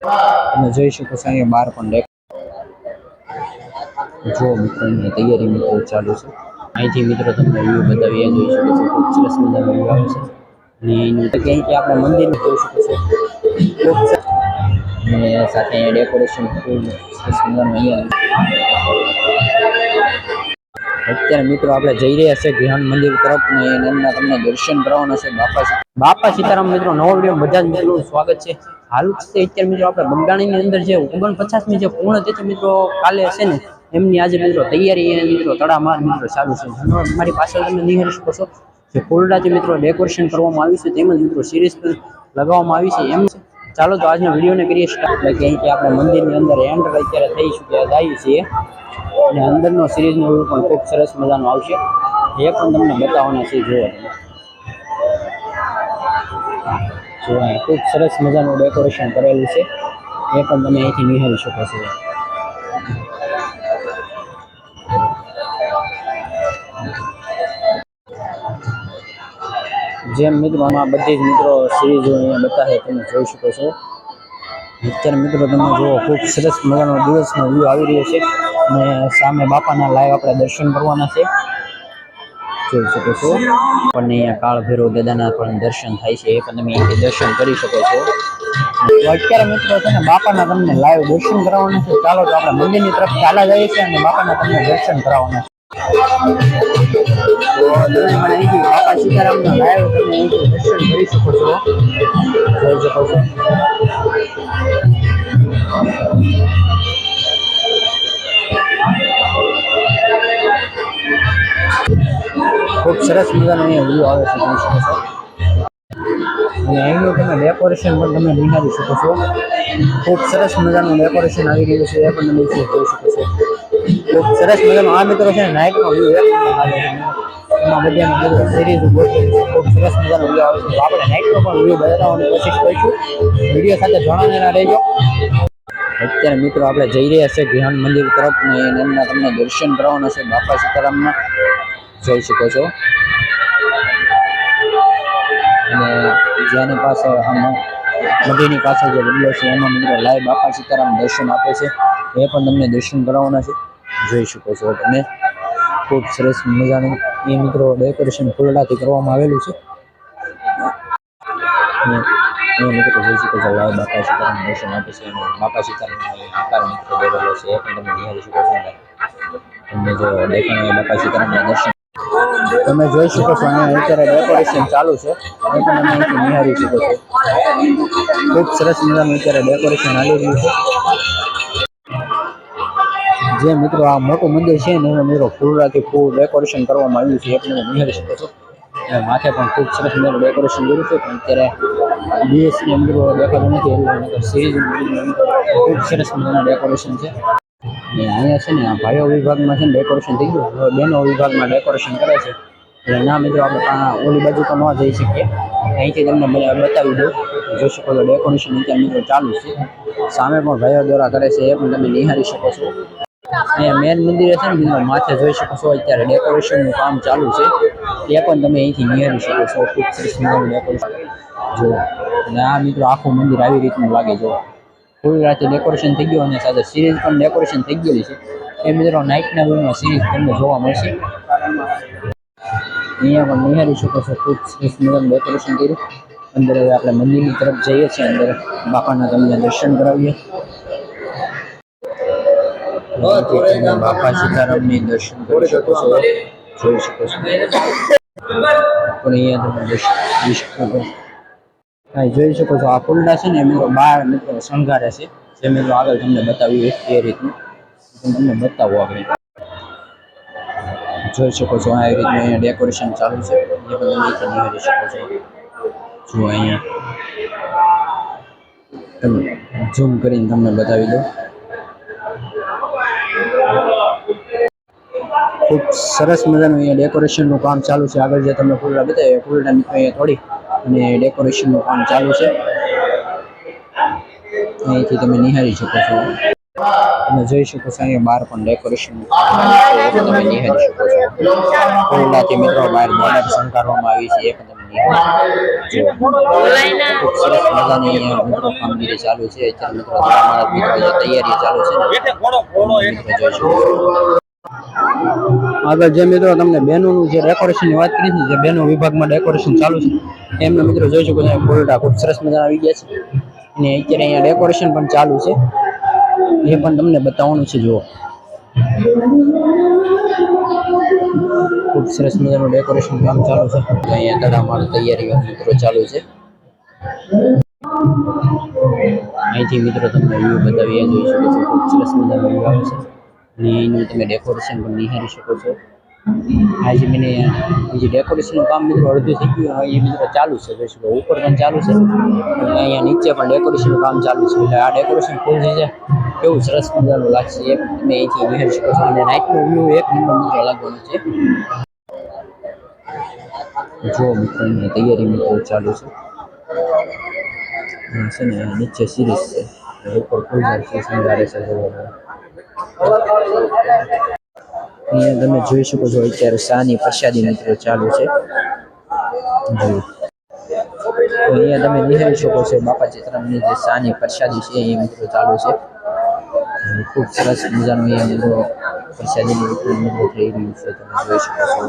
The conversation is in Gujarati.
તમે જોઈ શકો છો અહીંયા બહાર પણ જો મિત્રોની તૈયારી મિત્રો ચાલુ છે અહીંથી મિત્રો તમને વ્યૂ બતાવીએ જોઈ શકો છો ખૂબ સરસ મજાનો વ્યૂ આવે છે અને એનું તો ક્યાંય આપણે મંદિર જોઈ શકો છો ખૂબ અને સાથે અહીંયા ડેકોરેશન ખૂબ સરસ મજાનું અહીંયા અત્યારે મિત્રો આપણે જઈ રહ્યા છે ધ્યાન મંદિર તરફ ને એમના તમને દર્શન કરવાના છે બાપા સીતારામ મિત્રો નવો વિડીયો બધા જ મિત્રોનું સ્વાગત છે હાલ અત્યારે મિત્રો આપણે બગદાણીની અંદર જે 49મી જે પૂર્ણતિથિ મિત્રો કાલે છે ને એમની આજે મિત્રો તૈયારી મિત્રો તડામાર મિત્રો ચાલુ છે મારી પાછળ તમે નિહાળી શકો છો જે ફૂલડાથી મિત્રો ડેકોરેશન કરવામાં આવ્યું છે તેમજ મિત્રો સિરીઝ પણ લગાવવામાં આવી છે એમ ચાલો તો આજના વિડીયોને કરીએ સ્ટાર્ટ એટલે કે અહીંથી આપણે મંદિરની અંદર એન્ટર અત્યારે થઈ ચૂક્યા જઈએ છીએ અને અંદરનો સિરીઝનો વ્યૂ પણ ખૂબ સરસ મજાનો આવશે એ પણ તમને બતાવવાના છે જો ખૂબ સરસ મજાનું ડેકોરેશન કરેલું છે એ પણ તમે અહીંથી નિહાળી શકો છો જેમ મિત્રો આમાં બધી જ મિત્રો સિરીઝો અહીંયા બતાવે તમે જોઈ શકો છો અત્યારે મિત્રો તમે જુઓ ખૂબ સરસ મજાનો દિવસનો વ્યૂ આવી રહ્યો છે અને સામે બાપાના લાઈવ આપણે દર્શન કરવાના છે જોઈ શકો છો અને અહીંયા કાળ ભૈરવ દાદાના પણ દર્શન થાય છે એ પણ તમે અહીંથી દર્શન કરી શકો છો અત્યારે મિત્રો છે ને બાપાના તમને લાઈવ દર્શન કરાવવાના છે ચાલો તો આપણે મંદિરની તરફ ચાલા જઈએ છીએ અને બાપાના તમને દર્શન કરાવવાના છે બાપા સીતારામના લાઈવ તમે અહીંથી દર્શન કરી શકો છો જોઈ શકો છો ખૂબ સરસ મજાનો અહીંયા વ્યૂ આવે છે જોઈ શકો છો અને અહીંનું તમે ડેકોરેશન પણ તમે નિહાળી શકો છો ખૂબ સરસ મજાનું ડેકોરેશન આવી રહ્યું છે એ પણ તમે જોઈ શકો છો ખૂબ સરસ મજાનો આ મિત્રો છે નાઇટનો વ્યૂ એમાં બધાની સિરીઝ ખૂબ સરસ મજાનો વ્યૂ આવે છે આપણે નાઇટનો પણ વ્યૂ બતાવવાની કોશિશ કરીશું વિડીયો સાથે જોડાયેલા રહેજો અત્યારે મિત્રો આપણે જઈ રહ્યા છે ધ્યાન મંદિર તરફ ને એમના તમને દર્શન કરવાના છે બાપા સીતારામના જોઈ શકો છો અને જેની પાસે નદીની પાછળ જે વિડીયો છે એમાં મિત્રો લાઈવ બાપા સીતારામ દર્શન આપે છે એ પણ તમને દર્શન કરાવવાના છે જોઈ શકો છો તમે ખૂબ સરસ મજાનું એ મિત્રો ડેકોરેશન ફૂલડાથી કરવામાં આવેલું છે એ મિત્રો જોઈ શકો છો લાઈવ બાપા સીતારામ દર્શન આપે છે અને બાપા સીતારામ આકાર મિત્રો દોરેલો છે એ પણ તમે નિહાળી શકો છો તમને જો દેખાણ બાપા સીતારામના દર્શન તમે જોઈ શકો છો અહીંયા અત્યારે ડેકોરેશન ચાલુ છે એ પણ તમે અહીંથી નિહાળી શકો છો ખૂબ સરસ મજાનું અત્યારે ડેકોરેશન ચાલી રહ્યું છે જે મિત્રો આ મોટું મંદિર છે ને એમાં મિત્રો ફૂલડાથી ફૂલ ડેકોરેશન કરવામાં આવ્યું છે એ પણ તમે નિહાળી શકો છો અને માથે પણ ખૂબ સરસ મજાનું ડેકોરેશન કર્યું છે પણ અત્યારે દિવસની અંદર દેખાતું નથી એટલે સિરીઝ ખૂબ સરસ મજાનું ડેકોરેશન છે અને અહીંયા છે ને આ ભાઈઓ વિભાગમાં છે ને ડેકોરેશન થઈ ગયું હવે બહેનો વિભાગમાં ડેકોરેશન કરે છે એટલે ના મિત્રો આપણે ઓલી બાજુ તો ન જઈ શકીએ અહીંથી તમને બતાવી દઉં જોઈ શકો છો ડેકોરેશન અત્યારે મિત્રો ચાલુ છે સામે પણ ભાઈઓ દ્વારા કરે છે એ પણ તમે નિહાળી શકો છો અહીંયા મેન મંદિર છે ને મિત્રો માથે જોઈ શકો છો અત્યારે ડેકોરેશનનું કામ ચાલુ છે એ પણ તમે અહીંથી નિહાળી શકો છો ખૂબ સરસ મજાનું ડેકોરેશન જો અને આ મિત્રો આખું મંદિર આવી રીતનું લાગે જો ફૂલ રાતે ડેકોરેશન થઈ ગયું અને સાથે સિરીઝ પણ ડેકોરેશન થઈ ગયેલી છે એ મિત્રો નાઇટના વ્યૂમાં સિરીઝ તમને જોવા મળશે અહીંયા પણ નિહાળી શકો છો ખૂબ સરસ મજાનું ડેકોરેશન કર્યું અંદર હવે આપણે મંદિરની તરફ જઈએ છીએ અંદર બાપાના તમને દર્શન કરાવીએ બાપા સીતારામની દર્શન કરી શકો છો જોઈ શકો છો પણ અહીંયા તમે જોઈ શકો છો આ ફૂલડા છે ને મિત્રો બાર મિત્રો શણગારે છે જે મિત્રો આગળ તમને બતાવ્યું એ રીતનું તમને બતાવો આપણે જોઈ શકો છો આ રીતનું અહીંયા ડેકોરેશન ચાલુ છે એ પણ તમે નિહાળી શકો છો જો અહીંયા તમે ઝૂમ કરીને તમને બતાવી દો ખૂબ સરસ મજાનું અહીંયા ડેકોરેશનનું કામ ચાલુ છે આગળ જે તમને ફૂલડા બતાવ્યા ફૂલડા મિત્રો અહીંયા તોડી અને ડેકોરેશનનું કામ ચાલુ છે અહીંથી તમે નિહાળી શકો છો તમે જોઈ શકો છો અહીંયા બહાર પણ ડેકોરેશન તમે નિહાળી શકો છો ફૂલડાથી મિત્રો બહાર બોર્ડર શણગારવામાં આવી છે એ પણ તમે નિહાળી શકો છો. ખૂબ સરસ મજાની અહીંયા મિત્રો કામગીરી ચાલુ છે અત્યારે મિત્રો તમારા મિત્રો જે તૈયારી ચાલુ છે ને મિત્રો જોઈ શકો છો. આગળ જે મિત્રો તમને બહેનોનું જે ડેકોરેશનની વાત કરી છે જે બહેનો વિભાગમાં ડેકોરેશન ચાલુ છે એમના મિત્રો જોઈ શકો છો ફૂલડા ખૂબ સરસ મજાના આવી ગયા છે અને અત્યારે અહીંયા ડેકોરેશન પણ ચાલુ છે એ પણ તમને બતાવવાનું છે. જુઓ ખૂબ સરસ મજાનું ડેકોરેશન કામ ચાલુ છે અહીંયા તડામાર તૈયારીઓ મિત્રો ચાલુ છે. અહીંથી મિત્રો તમને વ્યૂ બતાવી જોઈ શકો છો ખૂબ સરસ મજાનો વ્યૂ આવે છે અને એનું તમે ડેકોરેશન પણ નિહાળી શકો છો. આજે મને જે ડેકોરેશનનું કામ મિત્રો અડધું થઈ ગયું એ મિત્રો ચાલુ છે જોઈ શકો ઉપર પણ ચાલુ છે અને અહીંયા નીચે પણ ડેકોરેશનનું કામ ચાલુ છે એટલે આ ડેકોરેશન ફૂલ થઈ જાય કેવું સરસ મજાનું લાગશે એ તમે અહીંથી નિહાળી શકો છો અને નાઇટનો વ્યૂ એક નંબર મિત્રો લાગવાનો છે. જો મિત્રો એની તૈયારી મિત્રો ચાલુ છે ને નીચે સિરીઝ છે ઉપર ફૂલઝાડ છે શણગારે છે અહીંયા તમે જોઈ શકો છો અત્યારે શાની પ્રસાદી મિત્રો ચાલુ છે. અહીંયા તમે નિહાળી શકો છો બાપા ચિત્રામની જે શાની પ્રસાદી છે એ મિત્રો ચાલુ છે. ખૂબ સરસ મજાનું અહીંયા મિત્રો પ્રસાદીનું વિતરણ મિત્રો થઈ રહ્યું છે તમે જોઈ શકો છો.